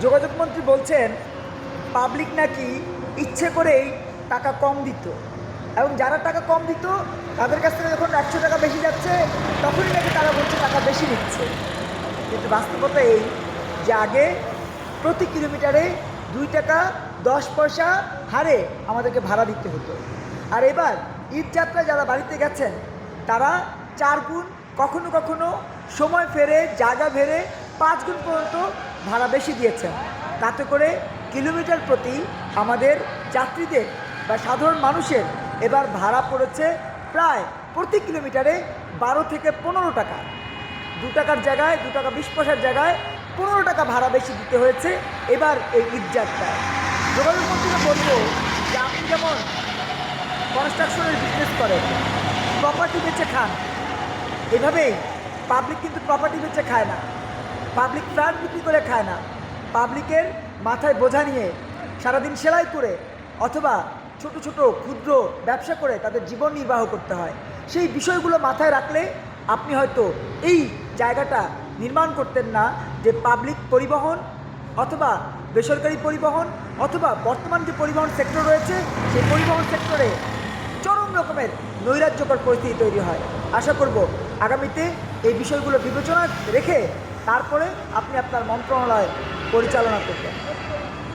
যোগাযোগমন্ত্রী বলছেন পাবলিক নাকি ইচ্ছে করেই টাকা কম দিত, এবং যারা টাকা কম দিত তাদের কাছ থেকে যখন 100 টাকা বেশি যাচ্ছে তখনই নাকি তারা বলছে টাকা বেশি নিচ্ছে। কিন্তু বাস্তবতা এই যে আগে প্রতি কিলোমিটারে 2 টাকা 10 পয়সা হারে আমাদেরকে ভাড়া দিতে হতো, আর এবার ঈদ যাত্রায় যারা বাড়িতে গেছেন তারা 4 গুণ, কখনো কখনো সময় ফেরে জায়গা ফেরে 5 গুণ পর্যন্ত ভাড়া বেশি দিয়েছেন। তাতে করে কিলোমিটার প্রতি আমাদের যাত্রীদের বা সাধারণ মানুষের এবার ভাড়া পড়েছে প্রায় প্রতি কিলোমিটারে 12 থেকে 15 টাকা। 2 টাকার জায়গায় 2 টাকা 20 পয়সার জায়গায় 15 টাকা ভাড়া বেশি দিতে হয়েছে এবার এই ঈদ যাত্রায়। যোগাযোগমন্ত্রীকে বলবো যে আপনি যেমন কনস্ট্রাকশনের বিজনেস করেন, প্রপার্টি বেচে খান, এভাবেই পাবলিক কিন্তু প্রপার্টি বেচে খায় না, পাবলিক ফ্ল্যাট বিক্রি করে খায় না, পাবলিকের মাথায় বোঝা নিয়ে সারাদিন সেলাই করে অথবা ছোট ছোট ক্ষুদ্র ব্যবসা করে তাদের জীবন নির্বাহ করতে হয়। সেই বিষয়গুলো মাথায় রাখলে আপনি হয়তো এই জায়গাটা নির্মাণ করতেন না যে পাবলিক পরিবহন অথবা বেসরকারি পরিবহন অথবা বর্তমান যে পরিবহন সেক্টর রয়েছে সেই পরিবহন সেক্টরে চরম রকমের নৈরাজ্যকর পরিস্থিতি তৈরি হয়। আশা করব আগামীতে এই বিষয়গুলো বিবেচনা রেখে তারপরে আপনি আপনার মন্ত্রণালয় পরিচালনা করবেন।